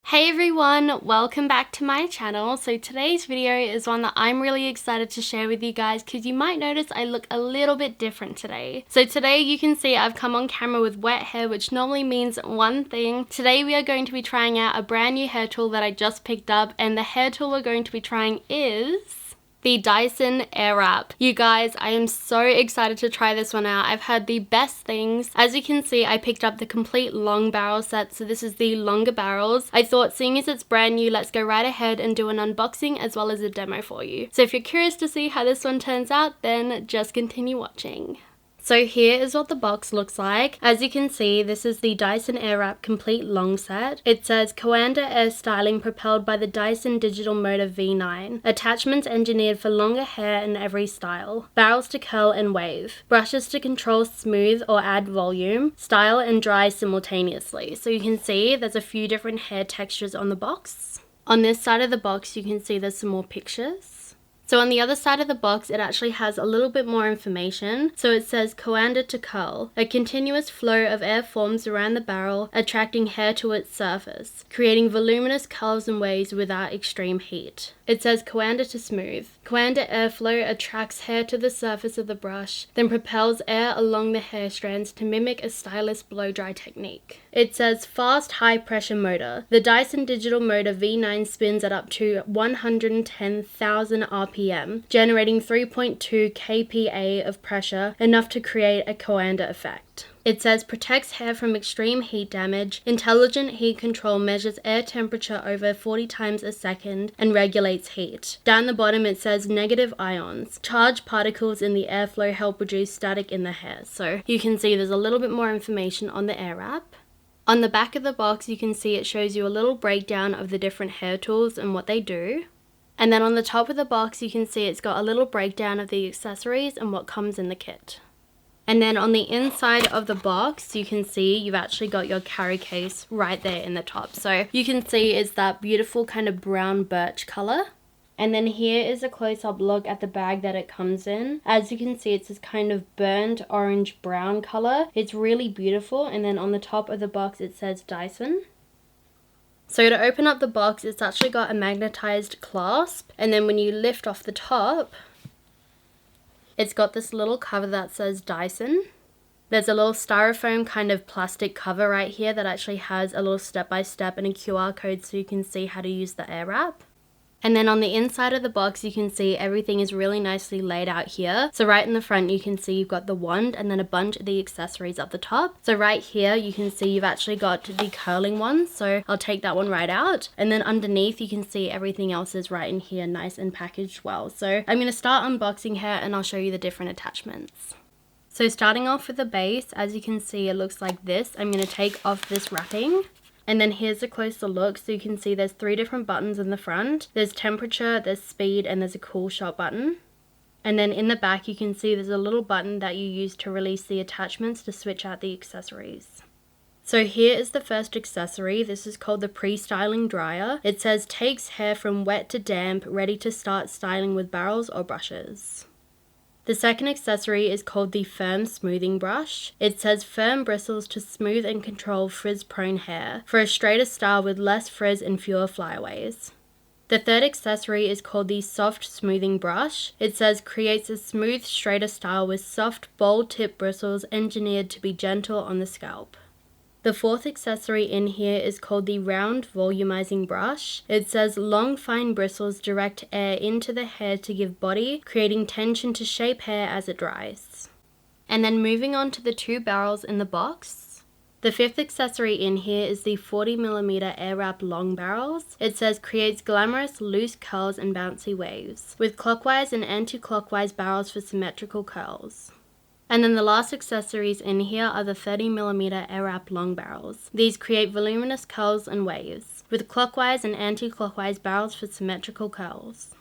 Hey everyone, welcome back to my channel. So today's video is one that I'm really excited to share with you guys because you might notice I look a little bit different today. So today you can see I've come on camera with wet hair, which normally means one thing. Today we are going to be trying out a brand new hair tool that I just picked up, and the hair tool we're going to be trying is the Dyson Airwrap. You guys, I am so excited to try this one out. I've heard the best things. As you can see, I picked up the complete long barrel set, so this is the longer barrels. I thought, seeing as it's brand new, let's go right ahead and do an unboxing as well as a demo for you. So if you're curious to see how this one turns out, then just continue watching. So here is what the box looks like. As you can see, this is the Dyson Airwrap complete long set. It says Coanda Air Styling propelled by the Dyson Digital Motor V9. Attachments engineered for longer hair in every style. Barrels to curl and wave. Brushes to control smooth or add volume. Style and dry simultaneously. So you can see there's a few different hair textures on the box. On this side of the box, you can see there's some more pictures. So on the other side of the box, it actually has a little bit more information. So it says Coanda to curl. A continuous flow of air forms around the barrel, attracting hair to its surface, creating voluminous curls and waves without extreme heat. It says Coanda to smooth. Coanda airflow attracts hair to the surface of the brush, then propels air along the hair strands to mimic a stylish blow-dry technique. It says fast high-pressure motor. The Dyson Digital Motor V9 spins at up to 110,000 RPM, generating 3.2 kPa of pressure, enough to create a Coanda effect. It says protects hair from extreme heat damage. Intelligent heat control measures air temperature over 40 times a second and regulates heat. Down the bottom it says negative ions. Charged particles in the airflow help reduce static in the hair. So you can see there's a little bit more information on the Airwrap. On the back of the box you can see it shows you a little breakdown of the different hair tools and what they do. And then on the top of the box you can see it's got a little breakdown of the accessories and what comes in the kit. And then on the inside of the box, you can see you've actually got your carry case right there in the top. So you can see it's that beautiful kind of brown birch color. And then here is a close-up look at the bag that it comes in. As you can see, it's this kind of burnt orange brown color. It's really beautiful. And then on the top of the box, it says Dyson. So to open up the box, it's actually got a magnetized clasp. And then when you lift off the top, it's got this little cover that says Dyson. There's a little styrofoam kind of plastic cover right here that actually has a little step-by-step and a QR code so you can see how to use the Airwrap. And then on the inside of the box, you can see everything is really nicely laid out here. So right in the front, you can see you've got the wand and then a bunch of the accessories up the top. So right here, you can see you've actually got the curling one. So I'll take that one right out. And then underneath, you can see everything else is right in here, nice and packaged well. So I'm going to start unboxing her and I'll show you the different attachments. So starting off with the base, as you can see, it looks like this. I'm going to take off this wrapping. And then here's a closer look, so you can see there's 3 different buttons in the front. There's temperature, there's speed, and there's a cool shot button. And then in the back you can see there's a little button that you use to release the attachments to switch out the accessories. So here is the first accessory. This is called the pre-styling dryer. It says takes hair from wet to damp, ready to start styling with barrels or brushes. The second accessory is called the Firm Smoothing Brush. It says firm bristles to smooth and control frizz-prone hair for a straighter style with less frizz and fewer flyaways. The third accessory is called the Soft Smoothing Brush. It says creates a smooth, straighter style with soft, bold tip bristles engineered to be gentle on the scalp. The fourth accessory in here is called the Round Volumizing Brush. It says long fine bristles direct air into the hair to give body, creating tension to shape hair as it dries. And then moving on to the 2 barrels in the box. The fifth accessory in here is the 40mm Airwrap long barrels. It says creates glamorous loose curls and bouncy waves, with clockwise and anti-clockwise barrels for symmetrical curls. And then the last accessories in here are the 30mm Airwrap long barrels. These create voluminous curls and waves, with clockwise and anti-clockwise barrels for symmetrical curls.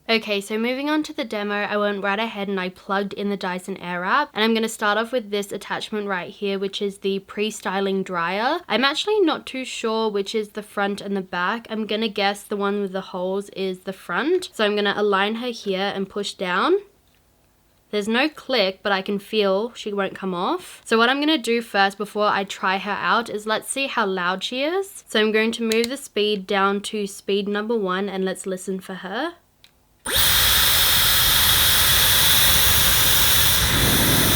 Okay, so moving on to the demo, I went right ahead and I plugged in the Dyson Airwrap, and I'm going to start off with this attachment right here, which is the pre-styling dryer. I'm actually not too sure which is the front and the back. I'm going to guess the one with the holes is the front. So I'm going to align her here and push down. There's no click, but I can feel she won't come off. So what I'm going to do first before I try her out is let's see how loud she is. So I'm going to move the speed down to speed number 1 and let's listen for her.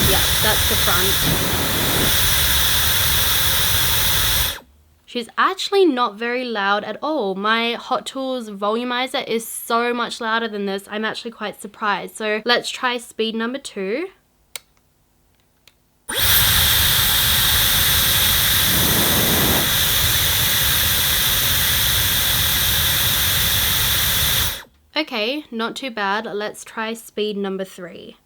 Yeah, that's the front. She's actually not very loud at all. My Hot Tools Volumizer is so much louder than this. I'm actually quite surprised. So let's try speed number 2. Okay, not too bad. Let's try speed number 3.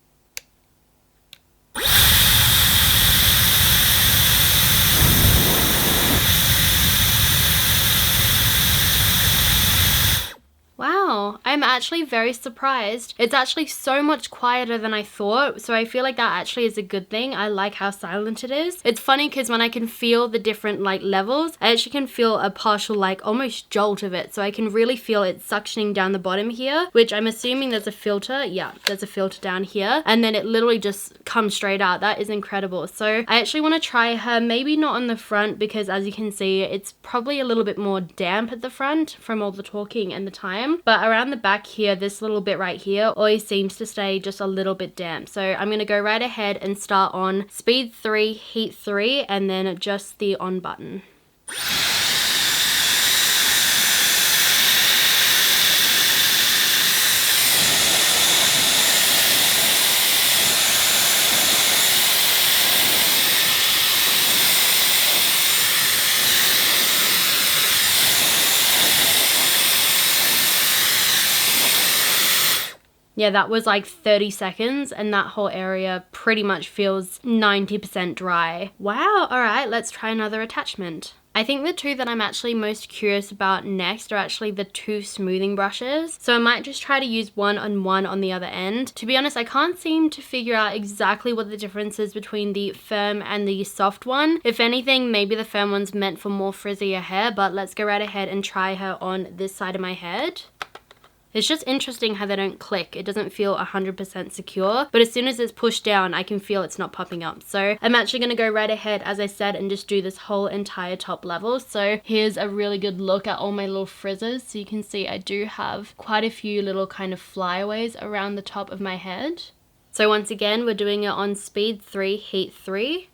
Wow, I'm actually very surprised. It's actually so much quieter than I thought, so I feel like that actually is a good thing. I like how silent it is. It's funny because when I can feel the different like levels, I actually can feel a partial like almost jolt of it. So I can really feel it suctioning down the bottom here, which I'm assuming there's a filter. Yeah, there's a filter down here. And then it literally just comes straight out. That is incredible. So I actually want to try her, maybe not on the front because as you can see, it's probably a little bit more damp at the front from all the talking and the time. But around the back here, this little bit right here always seems to stay just a little bit damp. So I'm going to go right ahead and start on speed 3, heat 3, and then just the on button. Yeah, that was like 30 seconds and that whole area pretty much feels 90% dry. Wow, all right, let's try another attachment. I think the two that I'm actually most curious about next are actually the 2 smoothing brushes. So I might just try to use one on the other end. To be honest, I can't seem to figure out exactly what the difference is between the firm and the soft one. If anything, maybe the firm one's meant for more frizzier hair, but let's go right ahead and try her on this side of my head. It's just interesting how they don't click. It doesn't feel 100% secure, but as soon as it's pushed down, I can feel it's not popping up. So I'm actually gonna go right ahead, as I said, and just do this whole entire top level. So here's a really good look at all my little frizzes. So you can see I do have quite a few little kind of flyaways around the top of my head. So once again, we're doing it on speed 3, heat 3.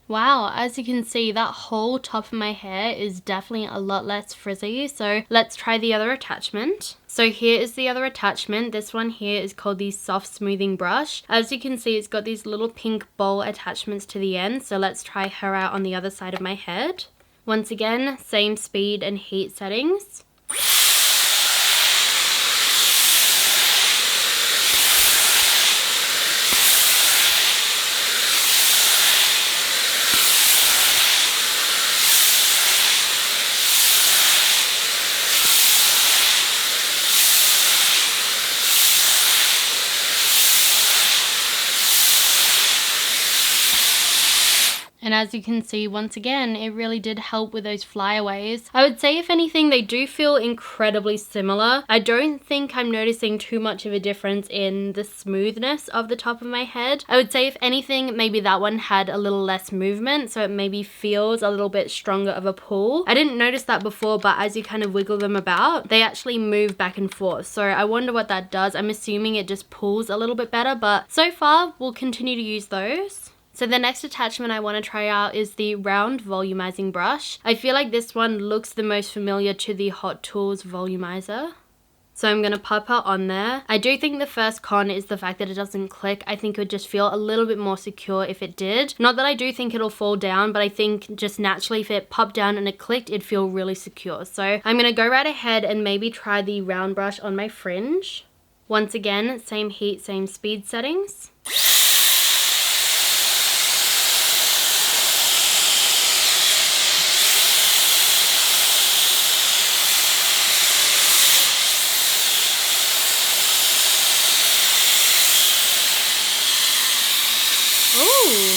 Wow, as you can see, that whole top of my hair is definitely a lot less frizzy. So let's try the other attachment. So here is the other attachment. This one here is called the soft smoothing brush. As you can see, it's got these little pink bowl attachments to the end. So let's try her out on the other side of my head. Once again, same speed and heat settings. And as you can see, once again, it really did help with those flyaways. I would say, if anything, they do feel incredibly similar. I don't think I'm noticing too much of a difference in the smoothness of the top of my head. I would say, if anything, maybe that one had a little less movement, so it maybe feels a little bit stronger of a pull. I didn't notice that before, but as you kind of wiggle them about, they actually move back and forth. So I wonder what that does. I'm assuming it just pulls a little bit better, but so far, we'll continue to use those. So the next attachment I want to try out is the round volumizing brush. I feel like this one looks the most familiar to the Hot Tools Volumizer. So I'm going to pop her on there. I do think the first con is the fact that it doesn't click. I think it would just feel a little bit more secure if it did. Not that I do think it'll fall down, but I think just naturally if it popped down and it clicked, it'd feel really secure. So I'm going to go right ahead and maybe try the round brush on my fringe. Once again, same heat, same speed settings. Ooh.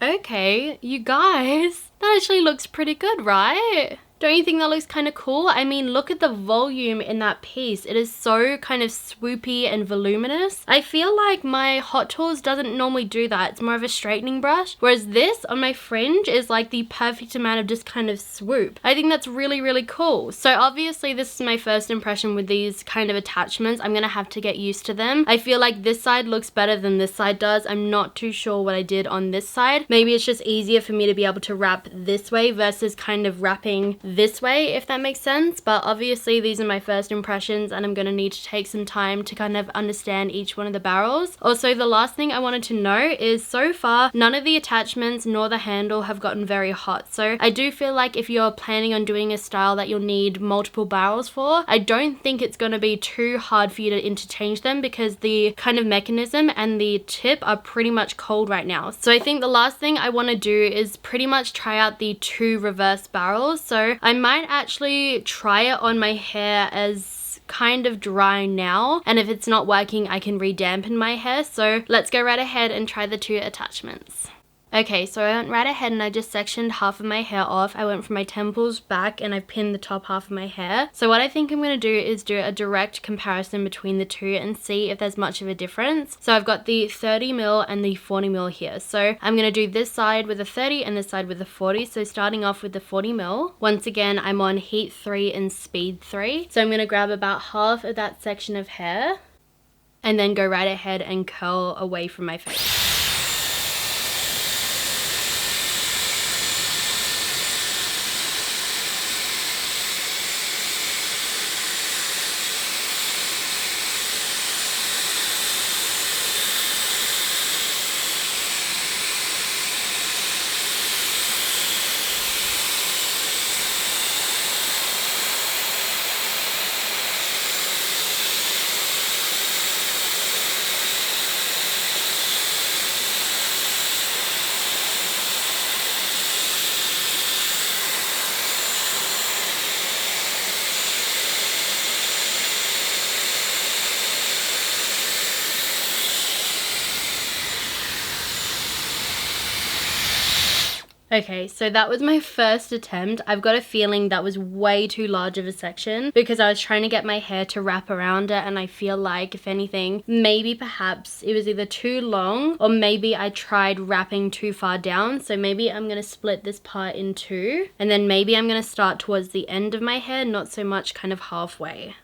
Okay, you guys, that actually looks pretty good, right? Don't you think that looks kind of cool? I mean, look at the volume in that piece. It is so kind of swoopy and voluminous. I feel like my Hot Tools doesn't normally do that. It's more of a straightening brush. Whereas this on my fringe is like the perfect amount of just kind of swoop. I think that's really, really cool. So obviously this is my first impression with these kind of attachments. I'm gonna have to get used to them. I feel like this side looks better than this side does. I'm not too sure what I did on this side. Maybe it's just easier for me to be able to wrap this way versus kind of wrapping this way, if that makes sense. But obviously these are my first impressions and I'm gonna need to take some time to kind of understand each one of the barrels. Also, the last thing I wanted to know is so far none of the attachments nor the handle have gotten very hot. So I do feel like if you're planning on doing a style that you'll need multiple barrels for, I don't think it's gonna be too hard for you to interchange them because the kind of mechanism and the tip are pretty much cold right now. So I think the last thing I wanna do is pretty much try out the 2 reverse barrels. So I might actually try it on my hair as kind of dry now, and if it's not working I can re-dampen my hair. So let's go right ahead and try the 2 attachments. Okay, so I went right ahead and I just sectioned half of my hair off. I went from my temples back and I've pinned the top half of my hair. So what I think I'm going to do is do a direct comparison between the 2 and see if there's much of a difference. So I've got the 30mm and the 40mm here. So I'm going to do this side with a 30 and this side with a 40. So starting off with the 40mm, once again I'm on heat 3 and speed 3. So I'm going to grab about half of that section of hair and then go right ahead and curl away from my face. Okay, so that was my first attempt. I've got a feeling that was way too large of a section because I was trying to get my hair to wrap around it, and I feel like, if anything, maybe perhaps it was either too long or maybe I tried wrapping too far down. So maybe I'm going to split this part in 2 and then maybe I'm going to start towards the end of my hair, not so much kind of halfway.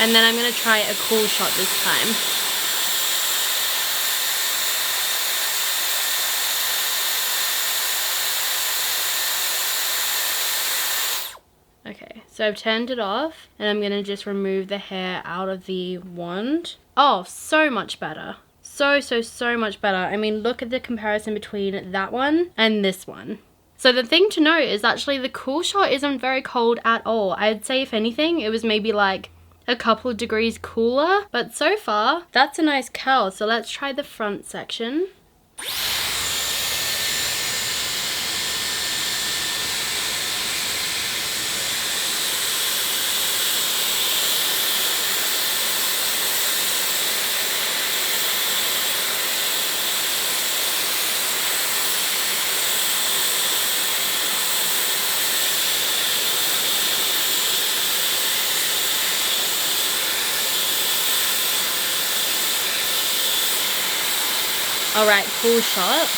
And then I'm going to try a cool shot this time. Okay, so I've turned it off and I'm going to just remove the hair out of the wand. Oh, so much better. So much better. I mean, look at the comparison between that one and this one. So the thing to note is actually the cool shot isn't very cold at all. I'd say if anything, it was maybe like a couple of degrees cooler, but so far that's a nice curl. So let's try the front section. Alright, cool shot.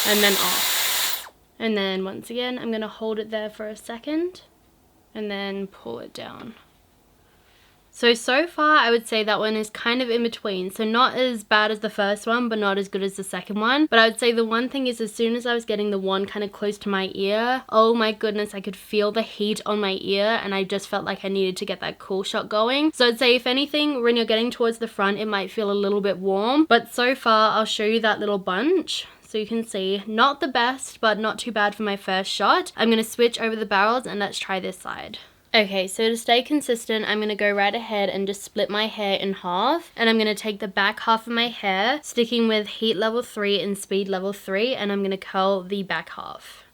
And then off. And then once again, I'm gonna hold it there for a second and then pull it down. So far I would say that one is kind of in between. So not as bad as the first one, but not as good as the second one. But I would say the one thing is, as soon as I was getting the one kind of close to my ear, oh my goodness, I could feel the heat on my ear and I just felt like I needed to get that cool shot going. So I'd say if anything, when you're getting towards the front, it might feel a little bit warm. But so far, I'll show you that little bunch. So you can see, not the best, but not too bad for my first shot. I'm gonna switch over the barrels and let's try this side. Okay, so to stay consistent, I'm going to go right ahead and just split my hair in half. And I'm going to take the back half of my hair, sticking with heat level 3 and speed level 3, and I'm going to curl the back half.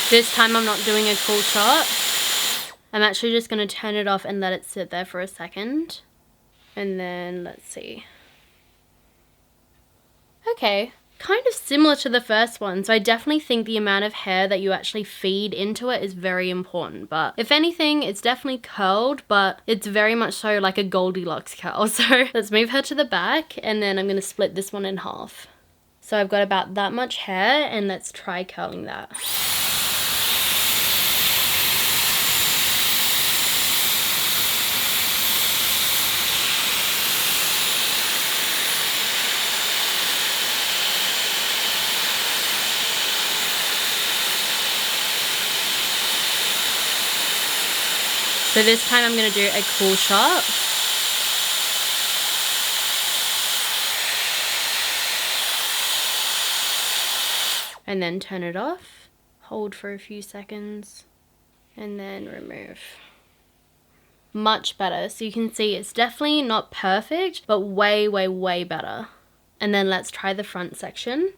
This time I'm not doing a cool shot. I'm actually just going to turn it off and let it sit there for a second. And then let's see. Okay, kind of similar to the first one. So I definitely think the amount of hair that you actually feed into it is very important. But if anything, it's definitely curled, but it's very much so like a Goldilocks curl. So let's move her to the back and then I'm going to split this one in half. So I've got about that much hair and let's try curling that. So this time I'm going to do a cool shot. And then turn it off, hold for a few seconds, and then remove. Much better. So you can see it's definitely not perfect, but way, way, way better. And then let's try the front section.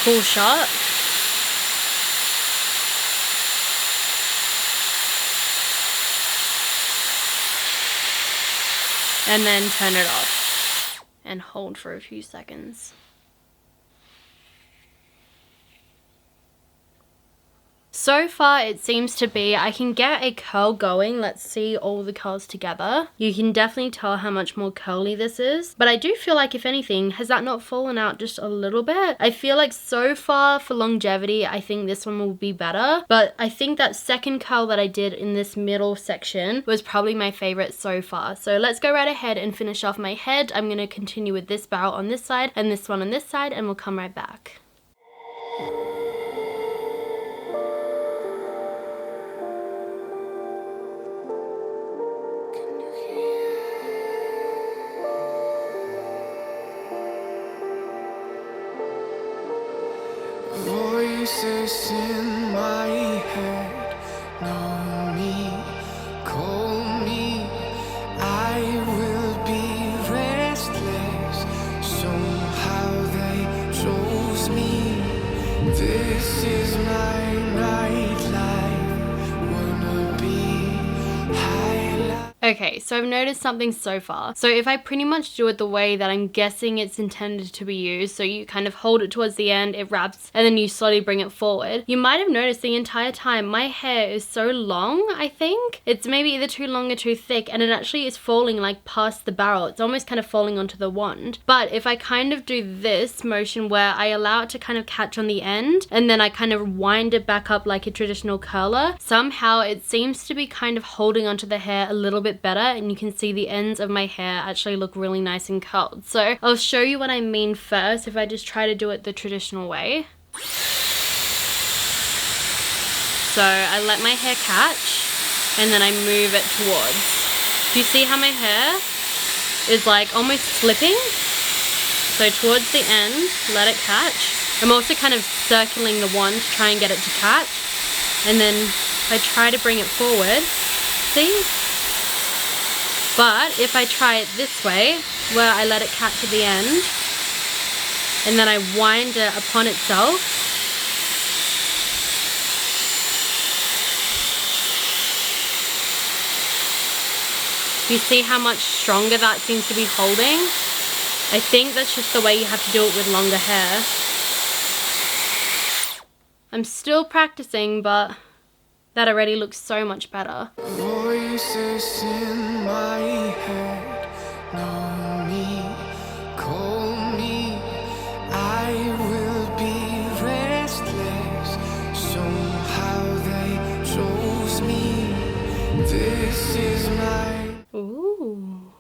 Cool shot. And then turn it off and hold for a few seconds. So far it seems to be, I can get a curl going. Let's see all the curls together. You can definitely tell how much more curly this is. But I do feel like, if anything, has that not fallen out just a little bit? I feel like so far for longevity, I think this one will be better. But I think that second curl that I did in this middle section was probably my favorite so far. So let's go right ahead and finish off my head. I'm going to continue with this barrel on this side and this one on this side, and we'll come right back. Voices in my head, know me, call me. I will be restless. Somehow they chose me. This is my nightlife. Wanna be high life. Okay, so I've noticed something so far. So if I pretty much do it the way that I'm guessing it's intended to be used, so you kind of hold it towards the end, it wraps, and then you slowly bring it forward, you might have noticed the entire time my hair is so long, I think. It's maybe either too long or too thick, and it actually is falling like past the barrel. It's almost kind of falling onto the wand. But if I kind of do this motion where I allow it to kind of catch on the end, and then I kind of wind it back up like a traditional curler, somehow it seems to be kind of holding onto the hair a little bit better, and you can see the ends of my hair actually look really nice and curled. So I'll show you what I mean first if I just try to do it the traditional way. So I let my hair catch and then I move it towards. Do you see how my hair is like almost flipping? So towards the end, let it catch. I'm also kind of circling the wand to try and get it to catch. And then I try to bring it forward. See? But if I try it this way, where I let it catch at the end, and then I wind it upon itself, you see how much stronger that seems to be holding? I think that's just the way you have to do it with longer hair. I'm still practicing, but that already looks so much better. Voices in my head, know me, call me. I will be restless. Somehow they chose me. This is my. Ooh.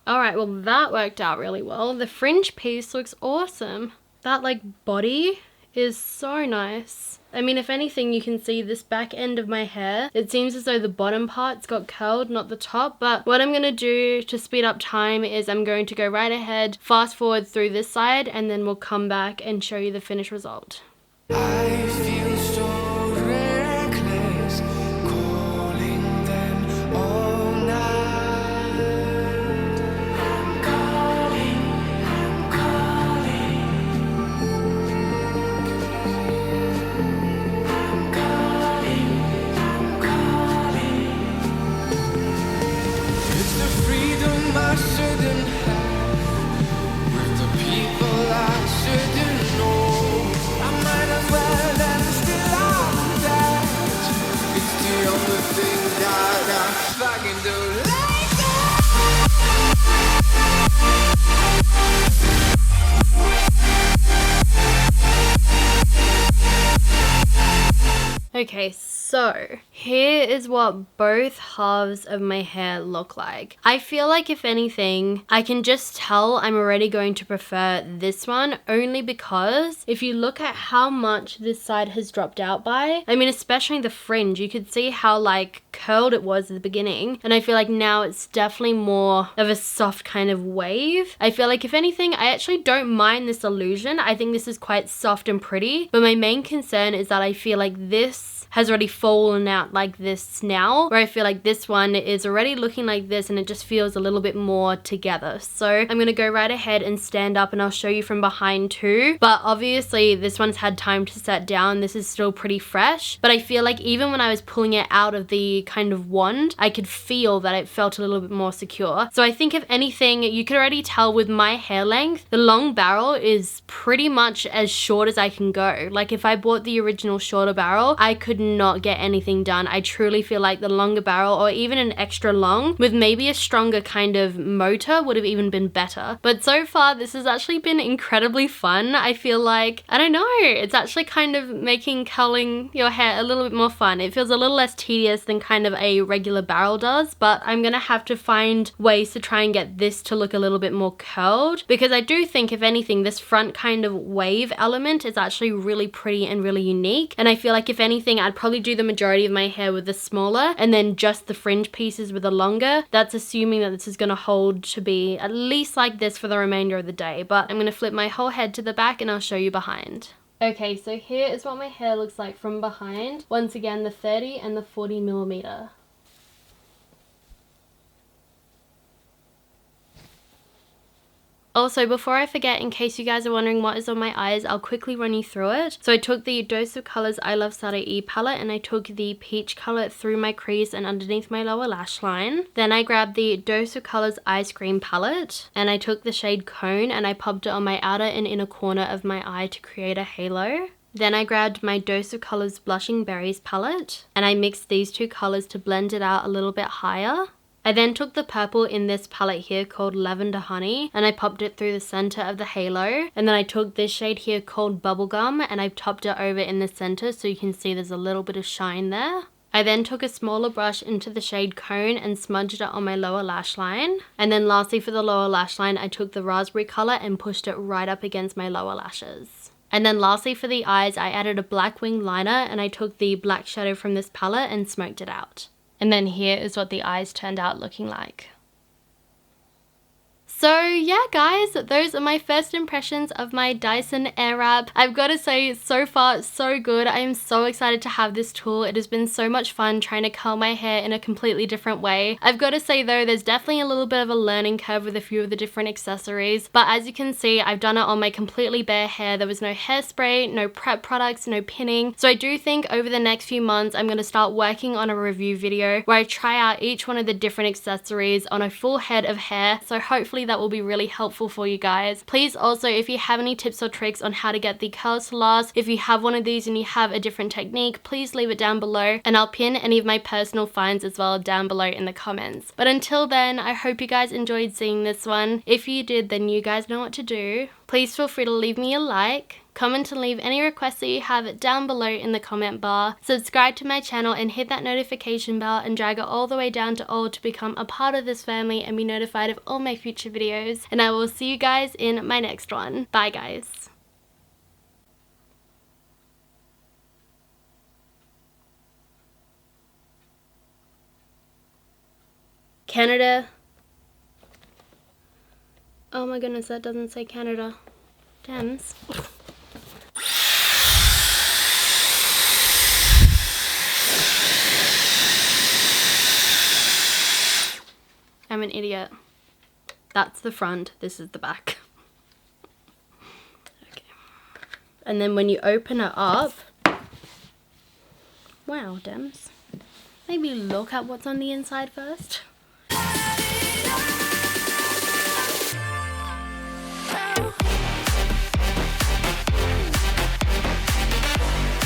Alright, well that worked out really well. The fringe piece looks awesome. That like body is so nice. I mean, if anything, you can see this back end of my hair. It seems as though the bottom parts got curled, not the top. But what I'm going to do to speed up time is I'm going to go right ahead, fast forward through this side, and then we'll come back and show you the finished result. I feel so reckless, calling them all night. I'm calling, I'm calling. I'm calling, I'm calling. It's the freedom I shouldn't have, with the people I shouldn't know. I might as well and still I'm that. It's the only thing that I can do like Okay, so here is what both halves of my hair look like. I feel like if anything, I can just tell I'm already going to prefer this one, only because if you look at how much this side has dropped out by, I mean, especially the fringe, you could see how like curled it was at the beginning, and I feel like now it's definitely more of a soft kind of wave. I feel like if anything, I actually don't mind this illusion. I think this is quite soft and pretty, but my main concern is that I feel like this has already fallen out like this now, where I feel like this one is already looking like this and it just feels a little bit more together. So I'm gonna go right ahead and stand up and I'll show you from behind too. But obviously this one's had time to set down. This is still pretty fresh, but I feel like even when I was pulling it out of the kind of wand, I could feel that it felt a little bit more secure. So I think if anything, you could already tell with my hair length, the long barrel is pretty much as short as I can go. Like if I bought the original shorter barrel, I could not get anything done. I truly feel like the longer barrel, or even an extra long with maybe a stronger kind of motor, would have even been better. But so far this has actually been incredibly fun. I feel like, I don't know, it's actually kind of making curling your hair a little bit more fun. It feels a little less tedious than kind of a regular barrel does, but I'm gonna have to find ways to try and get this to look a little bit more curled, because I do think if anything, this front kind of wave element is actually really pretty and really unique. And I feel like if anything, I'd probably do the majority of my hair with the smaller and then just the fringe pieces with the longer. That's assuming that this is going to hold to be at least like this for the remainder of the day. But I'm going to flip my whole head to the back and I'll show you behind. Okay, so here is what my hair looks like from behind. Once again, the 30 and the 40mm. Also, before I forget, in case you guys are wondering what is on my eyes, I'll quickly run you through it. So I took the Dose of Colors I Love Sada E palette and I took the peach color through my crease and underneath my lower lash line. Then I grabbed the Dose of Colors Ice Cream palette and I took the shade Cone and I popped it on my outer and inner corner of my eye to create a halo. Then I grabbed my Dose of Colors Blushing Berries palette and I mixed these two colors to blend it out a little bit higher. I then took the purple in this palette here called Lavender Honey and I popped it through the center of the halo, and then I took this shade here called Bubblegum and I topped it over in the center so you can see there's a little bit of shine there. I then took a smaller brush into the shade Cone and smudged it on my lower lash line. And then lastly for the lower lash line, I took the raspberry color and pushed it right up against my lower lashes. And then lastly for the eyes, I added a black wing liner and I took the black shadow from this palette and smoked it out. And then here is what the eyes turned out looking like. So yeah guys, those are my first impressions of my Dyson Airwrap. I've got to say, so far so good. I am so excited to have this tool. It has been so much fun trying to curl my hair in a completely different way. I've got to say though, there's definitely a little bit of a learning curve with a few of the different accessories, but as you can see, I've done it on my completely bare hair. There was no hairspray, no prep products, no pinning. So I do think over the next few months, I'm going to start working on a review video where I try out each one of the different accessories on a full head of hair. So hopefully that will be really helpful for you guys. Please also, if you have any tips or tricks on how to get the curls to last, if you have one of these and you have a different technique, please leave it down below and I'll pin any of my personal finds as well down below in the comments. But until then, I hope you guys enjoyed seeing this one. If you did, then you guys know what to do. Please feel free to leave me a like, comment and leave any requests that you have down below in the comment bar. Subscribe to my channel and hit that notification bell and drag it all the way down to all to become a part of this family and be notified of all my future videos. And I will see you guys in my next one. Bye guys. Canada. Oh my goodness, that doesn't say Canada. Dems. I'm an idiot. That's the front, this is the back. Okay. And then when you open it up, wow, Dems. Maybe look at what's on the inside first.